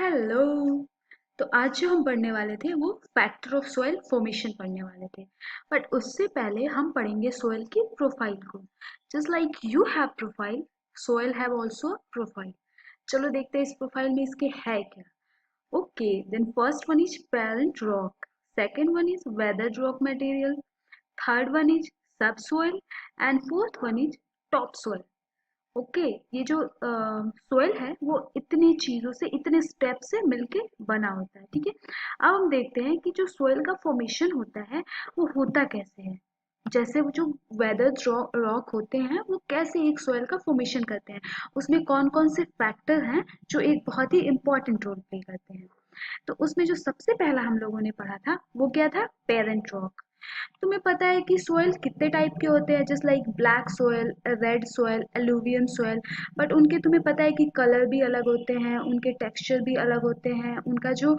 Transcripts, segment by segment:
Hello. तो आज जो हम पढ़ने वाले थे वो फैक्टर ऑफ सॉइल फॉर्मेशन पढ़ने वाले थे। बट उससे पहले हम पढ़ेंगे सॉइल की प्रोफाइल को। Just like you have profile, soil have also profile. चलो देखते हैं इस प्रोफाइल में इसके है क्या। Okay, then first one is parent rock, second one is weathered rock material, third one is subsoil and fourth one is topsoil. Okay, ये जो सोयल है वो इतनी चीजों से, इतने स्टेप से मिलके बना होता है। ठीक है, अब हम देखते हैं कि जो सोयल का फॉर्मेशन होता है वो होता कैसे है। जैसे वो जो वेदर रॉक होते हैं वो कैसे एक सोयल का फॉर्मेशन करते हैं, उसमें कौन कौन से फैक्टर हैं जो एक बहुत ही इंपॉर्टेंट रोल प्ले करते हैं। तो उसमें जो सबसे पहला हम लोगों ने पढ़ा था वो क्या था, पेरेंट रॉक। तुम्हें पता है कि सोयल कितने टाइप के होते हैं, just like black soil, red soil, alluvial soil. But उनके तुम्हें पता है कि कलर भी अलग होते हैं, उनके टेक्सचर भी अलग होते हैं, उनका जो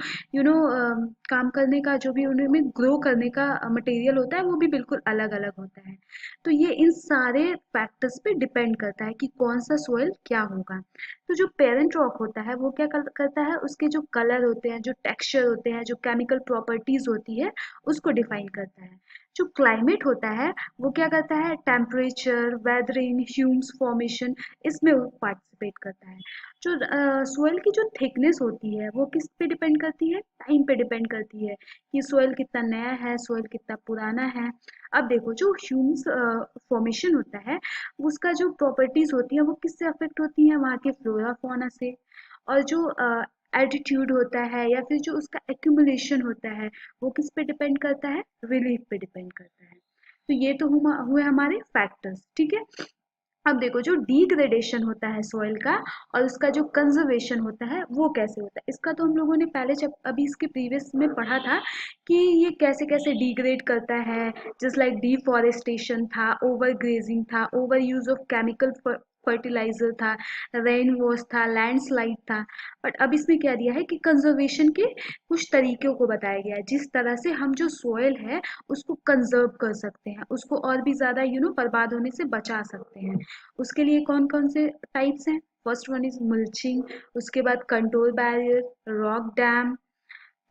काम करने का, जो भी उनमें ग्रो करने का मटेरियल होता है वो भी बिल्कुल अलग अलग होता है। तो ये इन सारे फैक्टर्स पे डिपेंड करता है कि कौन सा सोयल क्या होगा। तो जो पेरेंट रॉक होता है वो क्या करता है, उसके जो कलर होते हैं, जो टेक्सचर होते हैं, जो केमिकल प्रॉपर्टीज होती है उसको डिफाइन करता है। जो क्लाइमेट होता है वो क्या करता है, टेम्परेचर, वेदरिंग, ह्यूम्स फॉर्मेशन, इसमें वो पार्टिसिपेट करता है। जो सोयल की जो थिकनेस होती है वो किस पे डिपेंड करती है, टाइम पे डिपेंड करती है कि सोयल कितना नया है, सोयल कितना पुराना है। अब देखो, जो ह्यूम्स फॉर्मेशन होता है उसका जो प्रॉपर्टीज होती है वो किससे अफेक्ट होती है, वहाँ के फ्लोरा फौना से। और जो एल्टीट्यूड होता है या फिर जो उसका एक्यूमुलेशन होता है वो किस पे डिपेंड करता है, रिलीफ पे डिपेंड करता है। तो ये तो हुए हमारे फैक्टर्स। ठीक है, अब देखो, जो डिग्रेडेशन होता है सॉइल का और उसका जो कंजर्वेशन होता है वो कैसे होता है, इसका तो हम लोगों ने पहले जब अभी इसके प्रीवियस में पढ़ा था कि ये कैसे कैसे डिग्रेड करता है। जस्ट लाइक डिफॉरेस्टेशन था, ओवर ग्रेजिंग था, overuse of chemical fertiliser था, रेन वॉश था, लैंडस्लाइड था। बट अब इसमें क्या दिया है कि कंजर्वेशन के कुछ तरीकों को बताया गया है, जिस तरह से हम जो सोयल है उसको कंजर्व कर सकते हैं, उसको और भी ज्यादा बर्बाद होने से बचा सकते हैं। उसके लिए कौन कौन से टाइप्स हैं, फर्स्ट वन इज मल्चिंग, उसके बाद control barrier, rock dam,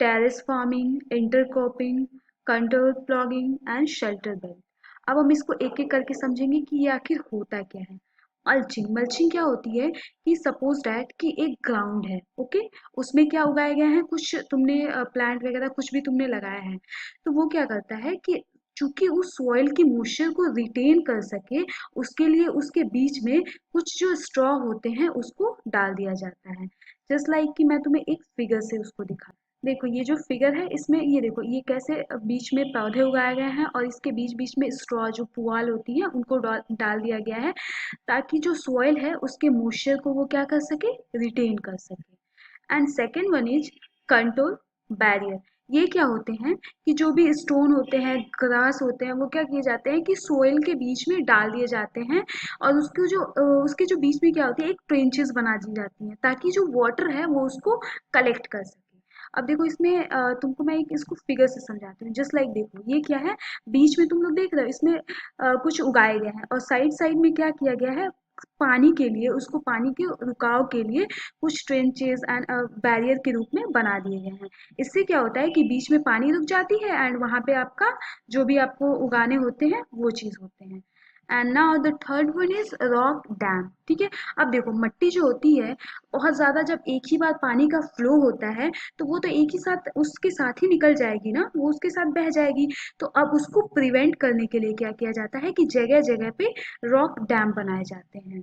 terrace farming, intercropping, control plogging and shelter belt. अब हम इसको एक एक करके समझेंगे कि ये आखिर होता क्या है। मल्चिंग, मल्चिंग क्या होती है कि सपोज डैट कि एक ग्राउंड है, ओके, उसमें क्या उगाया गया है, कुछ तुमने प्लांट वगैरह कुछ भी तुमने लगाया है। तो वो क्या करता है कि चूंकि उस सॉइल की मॉइस्चर को रिटेन कर सके, उसके लिए उसके बीच में कुछ जो स्ट्रॉ होते हैं उसको डाल दिया जाता है। जस्ट लाइक कि मैं तुम्हें एक फिगर से उसको दिखा, देखो ये जो फिगर है इसमें ये देखो ये कैसे बीच में पौधे उगाए गए हैं और इसके बीच बीच में स्ट्रॉ जो पुआल होती है उनको डाल दिया गया है, ताकि जो सोयल है उसके मॉइस्चर को वो क्या कर सके, रिटेन कर सके। And second one is control barrier. ये क्या होते हैं कि जो भी स्टोन होते हैं, ग्रास होते हैं, वो क्या किए जाते हैं कि सोयल के बीच में डाल दिए जाते हैं। और उसके जो बीच में क्या होती है, एक ट्रेंचेस बना दी जाती हैं ताकि जो वाटर है वो उसको कलेक्ट कर सके। अब देखो इसमें तुमको मैं एक इसको फिगर से समझाती हूँ। जस्ट लाइक देखो ये क्या है, बीच में तुम लोग देख रहे हो इसमें कुछ उगाए गए हैं और साइड साइड में क्या किया गया है, पानी के लिए, उसको पानी के रुकाव के लिए कुछ ट्रेंचेस एंड बैरियर के रूप में बना दिए गए हैं। इससे क्या होता है कि बीच में पानी रुक जाती है एंड वहां पे आपका जो भी आपको उगाने होते हैं वो चीज होते हैं। And now the third one is rock dam. ठीक है, अब देखो मट्टी जो होती है बहुत ज्यादा, जब एक ही बार पानी का फ्लो होता है तो वो तो एक ही साथ उसके साथ ही निकल जाएगी ना, वो उसके साथ बह जाएगी। तो अब उसको प्रिवेंट करने के लिए क्या किया जाता है कि जगह जगह पे रॉक डैम बनाए जाते हैं।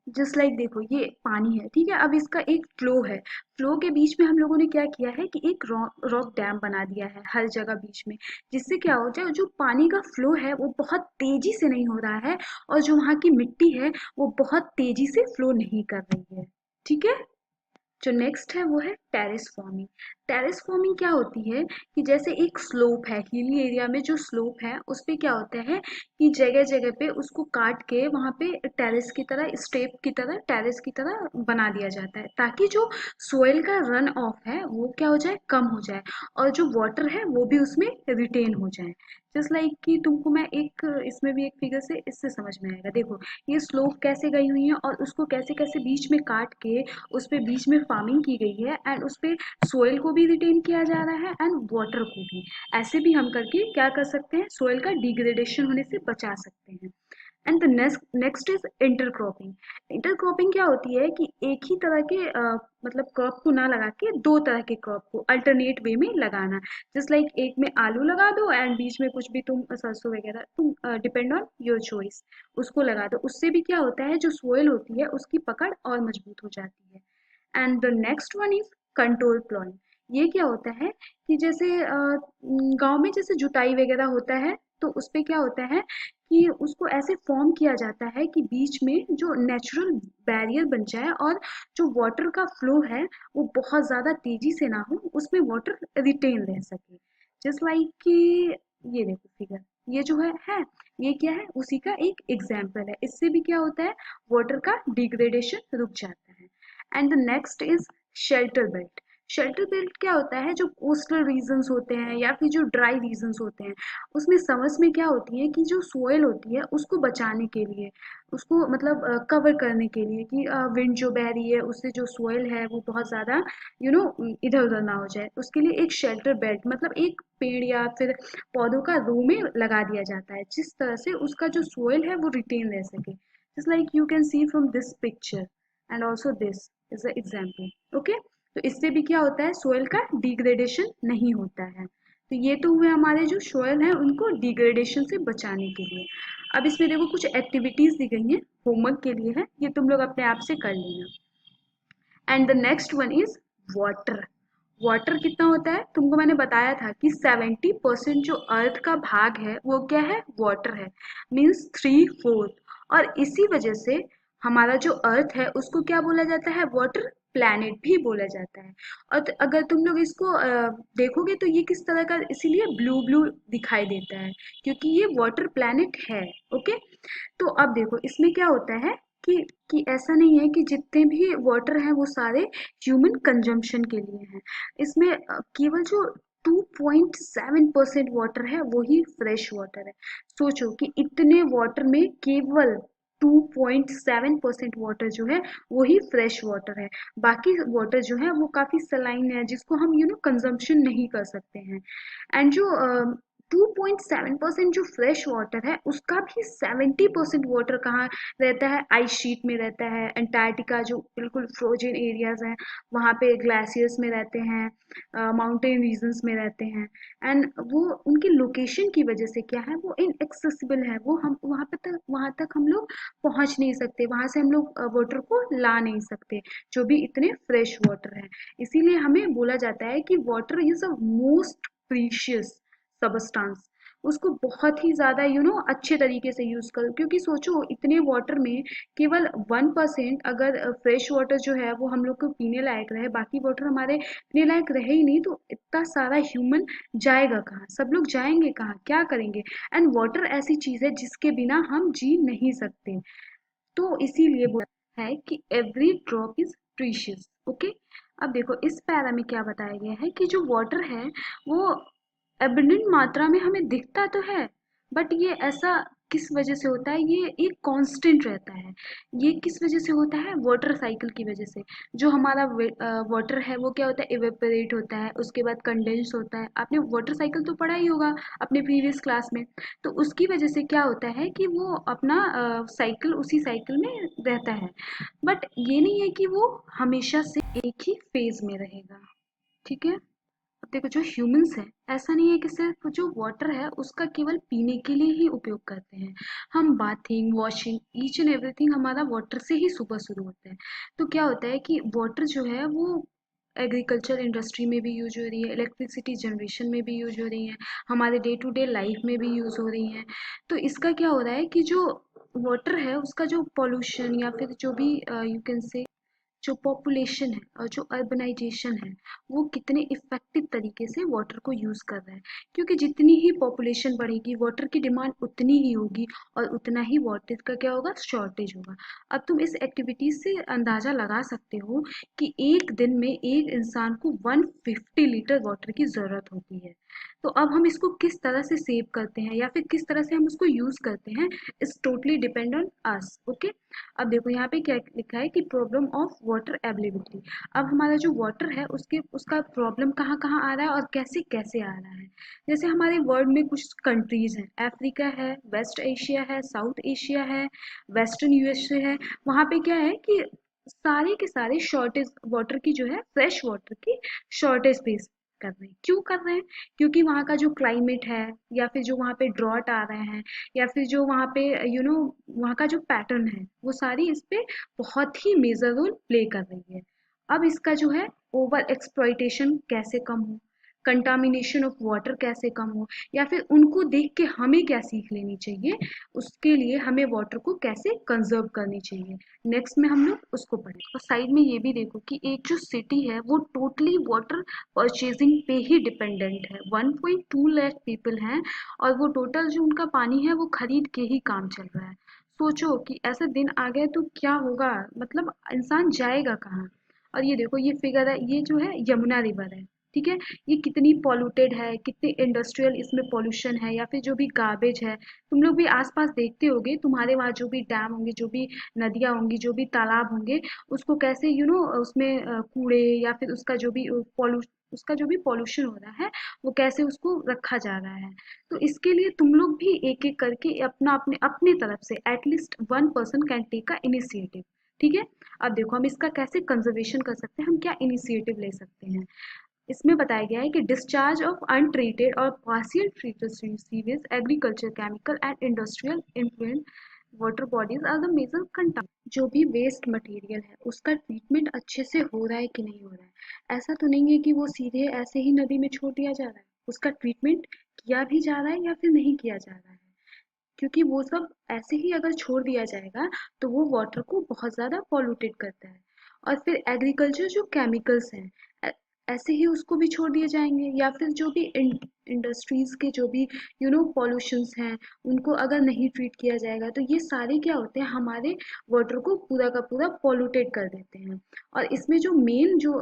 जस्ट लाइक देखो ये पानी है, ठीक है, अब इसका एक फ्लो है, फ्लो के बीच में हम लोगों ने क्या किया है कि एक रॉक डैम बना दिया है हर जगह बीच में। जिससे क्या हो जाए, जो पानी का फ्लो है वो बहुत तेजी से नहीं हो रहा है और जो वहाँ की मिट्टी है वो बहुत तेजी से फ्लो नहीं कर रही है। ठीक है, जो नेक्स्ट है वो है टेरेस फॉर्मिंग। टेरेस फॉर्मिंग क्या होती है कि जैसे एक स्लोप है, हिली एरिया में जो स्लोप है उस पे क्या होता है कि जगह जगह पे उसको काट के वहां पे टेरेस की तरह, स्टेप की तरह, टेरेस की तरह बना दिया जाता है, ताकि जो सोयल का रन ऑफ है वो क्या हो जाए, कम हो जाए, और जो वाटर है वो भी उसमें रिटेन हो जाए। जस्ट लाइक कि तुमको मैं एक इसमें भी एक फिगर से इससे समझ में आएगा। देखो ये स्लोप कैसे गई हुई है और उसको कैसे कैसे बीच में काट के उस पे बीच में फार्मिंग की गई है एंड एंड उस पे सोइल को भी रिटेन किया जा रहा है एंड वाटर को भी। ऐसे भी हम करके क्या कर सकते हैं, सोइल का डिग्रेडेशन होने से बचा सकते हैं। And the next is intercropping. Intercropping क्या होती है कि एक ही तरह के मतलब क्रॉप को ना लगा के दो तरह के क्रॉप को अल्टरनेट वे में लगाना। जस्ट लाइक एक में आलू लगा दो एंड बीच में कुछ भी तुम सरसों वगैरह, तुम डिपेंड ऑन योर चॉइस, उसको लगा दो। उससे भी क्या होता है, जो सोइल होती है उसकी पकड़ और मजबूत हो जाती है। And the next one is control ploughing. ये क्या होता है कि जैसे गांव में जैसे जुताई वगैरह होता है, तो उस पे क्या होता है कि उसको ऐसे फॉर्म किया जाता है कि बीच में जो नेचुरल बैरियर बन जाए और जो वाटर का फ्लो है वो बहुत ज़्यादा तेजी से ना हो, उसमें वाटर रिटेन रह सके। जस्ट लाइक कि ये देखो फिगर, ये जो है ये क्या है, उसी का एक एग्जाम्पल है। इससे भी क्या होता है, वाटर का डिग्रेडेशन रुक जाता है। And the next is shelter belt. Shelter belt क्या होता है, जो कोस्टल रीजन्स होते हैं या फिर जो ड्राई रीजन्स होते हैं, उसमें समर्स में क्या होती है कि जो सोयल होती है उसको बचाने के लिए, उसको मतलब कवर करने के लिए कि विंड जो बह रही है उससे जो सोयल है वो बहुत ज़्यादा इधर उधर ना हो जाए, उसके लिए एक शेल्टर बेल्ट मतलब एक पेड़ या फिर पौधों का रो में लगा दिया जाता है, जिस तरह से उसका जो सोयल है वो रिटेन रह सके। Just like you can see from this picture and also this is a example. Okay, तो इससे भी क्या होता है, सोयल का डिग्रेडेशन नहीं होता है। तो ये तो हुए हमारे जो सोयल है उनको डिग्रेडेशन से बचाने के लिए। अब इसमें देखो कुछ एक्टिविटीज दी गई हैं, होमवर्क के लिए है, ये तुम लोग अपने आप से कर लेना। And the next one is water. Water कितना होता है, तुमको मैंने बताया था कि 70% जो अर्थ का भाग है वो क्या है, वाटर है, मीन्स 3/4। और इसी वजह से हमारा जो अर्थ है उसको क्या बोला जाता है, वाटर प्लैनेट भी बोला जाता है। और अगर तुम लोग इसको देखोगे तो ये किस तरह का, इसीलिए ब्लू ब्लू दिखाई देता है क्योंकि ये वाटर प्लैनेट है। ओके, तो अब देखो इसमें क्या होता है कि ऐसा नहीं है कि जितने भी वाटर हैं वो सारे ह्यूमन कंजम्पशन के लिए हैं। इसमें केवल जो 2.7% वाटर है वही फ्रेश वाटर है। सोचो कि इतने वाटर में केवल 2.7% वाटर जो है वही फ्रेश वाटर है। बाकी वाटर जो है वो काफी सलाइन है, जिसको हम कंजम्पशन नहीं कर सकते हैं। एंड जो 2.7% जो फ्रेश वाटर है उसका भी 70% वाटर कहाँ रहता है, आइस शीट में रहता है। अंटार्कटिका जो बिल्कुल फ्रोजन एरियाज हैं वहाँ पे ग्लेशियर्स में रहते हैं, माउंटेन रीजन्स में रहते हैं। एंड वो उनकी लोकेशन की वजह से क्या है, वो इनएक्सेसिबल है, वो हम वहाँ तक हम लोग पहुँच नहीं सकते, वहाँ से हम लोग वाटर को ला नहीं सकते, जो भी इतने फ्रेश वाटर है। इसीलिए हमें बोला जाता है कि water is a most precious substance. उसको बहुत ही ज़्यादा अच्छे तरीके से यूज़ करो, क्योंकि सोचो इतने वाटर में केवल 1% अगर फ्रेश वाटर जो है वो हम लोग को पीने लायक रहे, बाकी वाटर हमारे पीने लायक रहे ही नहीं, तो इतना सारा ह्यूमन जाएगा कहाँ, सब लोग जाएंगे कहाँ, क्या करेंगे। एंड वाटर ऐसी चीज़ है जिसके बिना हम जी नहीं सकते। तो इसीलिए बोला है कि every drop is precious. Okay, अब देखो इस पैरा में क्या बताया गया है कि जो वाटर है वो एबंडेंट मात्रा में हमें दिखता तो है, बट ये ऐसा किस वजह से होता है, ये एक कांस्टेंट रहता है। ये किस वजह से होता है, वाटर साइकिल की वजह से। जो हमारा वाटर है वो क्या होता है, इवेपोरेट होता है, उसके बाद कंडेंस होता है। आपने वाटर साइकिल तो पढ़ा ही होगा अपने प्रीवियस क्लास में। तो उसकी वजह से क्या होता है कि वो अपना साइकिल उसी साइकिल में रहता है, बट ये नहीं है कि वो हमेशा से एक ही फेज में रहेगा। ठीक है, अब देखो जो ह्यूमंस है, ऐसा नहीं है कि सिर्फ जो वाटर है उसका केवल पीने के लिए ही उपयोग करते हैं। हम bathing, washing, each and everything हमारा वाटर से ही सुबह शुरू होता है। तो क्या होता है कि वाटर जो है वो एग्रीकल्चर इंडस्ट्री में भी यूज हो रही है, इलेक्ट्रिसिटी जनरेशन में भी यूज हो रही है, हमारे डे टू डे लाइफ में भी यूज हो रही है। तो इसका क्या हो रहा है कि जो वाटर है उसका जो पॉल्यूशन या फिर जो भी यू कैन से जो पॉपुलेशन है और जो अर्बनाइजेशन है वो कितने इफेक्टिव तरीके से वाटर को यूज़ कर रहा है। क्योंकि जितनी ही पॉपुलेशन बढ़ेगी वाटर की डिमांड उतनी ही होगी और उतना ही वाटर का क्या होगा, शॉर्टेज होगा। अब तुम इस एक्टिविटीज से अंदाजा लगा सकते हो कि एक दिन में एक इंसान को 150 लीटर वाटर की ज़रूरत होती है। तो अब हम इसको किस तरह से सेव करते हैं या फिर किस तरह से हम उसको यूज़ करते हैं, इस totally depend on us. Okay, अब देखो यहाँ पे क्या लिखा है कि प्रॉब्लम ऑफ वाटर अवेलेबिलिटी। अब हमारा जो वाटर है उसके उसका प्रॉब्लम कहाँ कहाँ आ रहा है और कैसे कैसे आ रहा है। जैसे हमारे वर्ल्ड में कुछ कंट्रीज हैं, अफ्रीका है, वेस्ट एशिया है, साउथ एशिया है, वेस्टर्न यूएसए है। वहाँ पे क्या है कि सारे के सारे शॉर्टेज वाटर की जो है, फ्रेश वाटर की शॉर्टेज फेस कर रहे हैं। क्यों कर रहे हैं? क्योंकि वहाँ का जो क्लाइमेट है, या फिर जो वहाँ पे ड्रॉट आ रहे हैं, या फिर जो वहाँ पे वहाँ का जो पैटर्न है, वो सारी इस पे बहुत ही मेजर रोल प्ले कर रही है। अब इसका जो है ओवर एक्सप्लॉइटेशन कैसे कम हो, कंटामिनेशन ऑफ वाटर कैसे कम हो, या फिर उनको देख के हमें क्या सीख लेनी चाहिए, उसके लिए हमें वाटर को कैसे कंजर्व करनी चाहिए, नेक्स्ट में हम लोग उसको पढ़ें। और साइड में ये भी देखो कि एक जो सिटी है वो टोटली वाटर परचेजिंग पे ही डिपेंडेंट है। 1.2 लाख पीपल हैं, और वो टोटल जो उनका पानी है वो खरीद के ही काम चल रहा है। सोचो कि ऐसे दिन आ गए तो क्या होगा, मतलब इंसान जाएगा कहाँ। और ये देखो ये फिगर है, ये जो है यमुना रिवर है, ठीक है। ये कितनी पॉल्यूटेड है, कितने इंडस्ट्रियल इसमें पॉल्यूशन है, या फिर जो भी गार्बेज है, तुम लोग भी आसपास देखते होगे, तुम्हारे वहाँ जो भी डैम होंगे, जो भी नदियाँ होंगी, जो भी तालाब होंगे, उसको कैसे उसमें कूड़े या फिर उसका जो भी उसका जो भी पॉल्यूशन हो रहा है, वो कैसे उसको रखा जा रहा है। तो इसके लिए तुम लोग भी एक एक करके अपना अपने अपने तरफ से at least 1 person can take a initiative, ठीक है। अब देखो हम इसका कैसे कंजर्वेशन कर सकते हैं, हम क्या इनिशिएटिव ले सकते हैं। इसमें बताया गया है कि डिस्चार्ज ऑफ अनट्रीटेड और partial treated sewage, agriculture, chemical and industrial influent water bodies are the major contaminant. जो भी वेस्ट मटेरियल है उसका ट्रीटमेंट अच्छे से हो रहा है कि नहीं हो रहा है। ऐसा तो नहीं है कि वो सीधे ऐसे ही नदी में छोड़ दिया जा रहा है, उसका ट्रीटमेंट किया भी जा रहा है या फिर नहीं किया जा रहा है। क्योंकि वो सब ऐसे ही अगर छोड़ दिया जाएगा तो वो वाटर को बहुत ज़्यादा पॉल्यूटेड करता है। और फिर एग्रीकल्चर जो केमिकल्स हैं, ऐसे ही उसको भी छोड़ दिए जाएंगे, या फिर जो भी इंडस्ट्रीज के जो भी पॉल्यूशंस हैं, उनको अगर नहीं ट्रीट किया जाएगा तो ये सारे क्या होते हैं, हमारे वाटर को पूरा का पूरा पॉल्यूटेड कर देते हैं। और इसमें जो मेन जो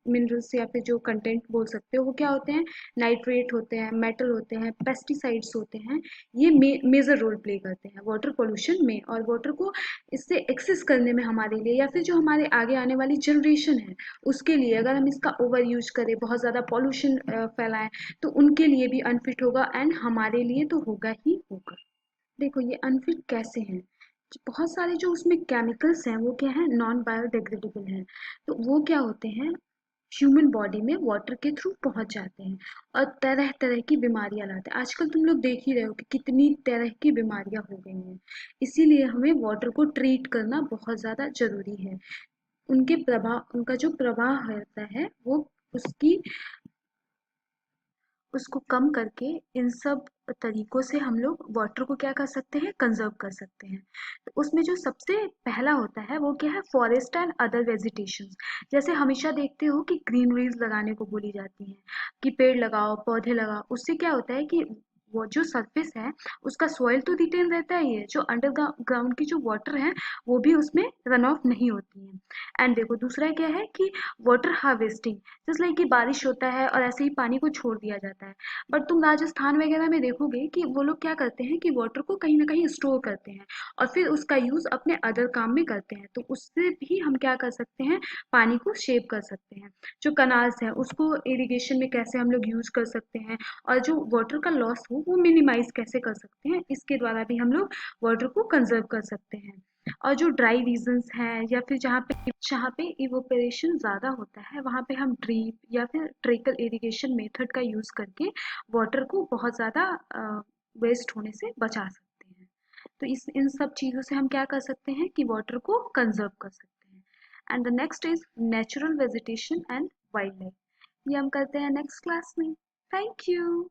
मिनरल्स या फिर जो कंटेंट बोल सकते हो वो क्या होते हैं, नाइट्रेट होते हैं, मेटल होते हैं, पेस्टिसाइड्स होते हैं। ये मेजर रोल प्ले करते हैं वाटर पोल्यूशन में, और वाटर को इससे एक्सेस करने में हमारे लिए, या फिर जो हमारे आगे आने वाली जनरेशन है उसके लिए, अगर हम इसका ओवर यूज करें, बहुत ज़्यादा पॉल्यूशन फैलाएं, तो उनके लिए भी अनफिट होगा, एंड हमारे लिए तो होगा ही होगा। देखो ये अनफिट कैसे हैं, बहुत सारे जो उसमें केमिकल्स हैं वो क्या है, नॉन बायोडिग्रेडेबल हैं। तो वो क्या होते हैं, ह्यूमन बॉडी में वाटर के थ्रू पहुंच जाते हैं और तरह तरह की बीमारियां लाते हैं। आजकल तुम लोग देख ही रहे हो कि कितनी तरह की बीमारियां हो गई हैं। इसीलिए हमें वाटर को ट्रीट करना बहुत ज़्यादा जरूरी है। उनका जो प्रवाह रहता है वो उसकी उसको कम करके, इन सब तरीकों से हम लोग वाटर को क्या कर सकते हैं, कंजर्व कर सकते हैं। तो उसमें जो सबसे पहला होता है वो क्या है, फॉरेस्ट एंड अदर वेजिटेशन। जैसे हमेशा देखते हो कि ग्रीनरीज लगाने को बोली जाती हैं कि पेड़ लगाओ, पौधे लगाओ। उससे क्या होता है कि वो जो सरफेस है उसका सॉइल तो रिटेन रहता ही है, जो अंडरग्राउंड की जो वाटर है वो भी उसमें रन ऑफ नहीं होती है। एंड देखो दूसरा क्या है कि वाटर हार्वेस्टिंग, जैसे लाइक कि बारिश होता है और ऐसे ही पानी को छोड़ दिया जाता है। बट तुम राजस्थान वगैरह में देखोगे कि वो लोग क्या करते हैं कि वाटर को कहीं ना कहीं स्टोर करते हैं और फिर उसका यूज अपने अदर काम में करते हैं। तो उससे भी हम क्या कर सकते हैं, पानी को सेव कर सकते हैं। जो कनाल्स हैं उसको इरिगेशन में कैसे हम लोग यूज कर सकते हैं, और जो वाटर का लॉस हो वो मिनिमाइज कैसे कर सकते हैं, इसके द्वारा भी हम लोग वाटर को कंजर्व कर सकते हैं। और जो ड्राई रीजन्स हैं, या फिर जहाँ पे इवोपरेशन ज़्यादा होता है, वहाँ पे हम ड्रीप या फिर ट्रिकल इरिगेशन मेथड का यूज़ करके वाटर को बहुत ज़्यादा वेस्ट होने से बचा सकते हैं। तो इस इन सब चीज़ों से हम क्या कर सकते हैं कि वाटर को कंजर्व कर सकते हैं। And the next is natural vegetation and wild life. ये हम करते हैं नेक्स्ट क्लास में। Thank you.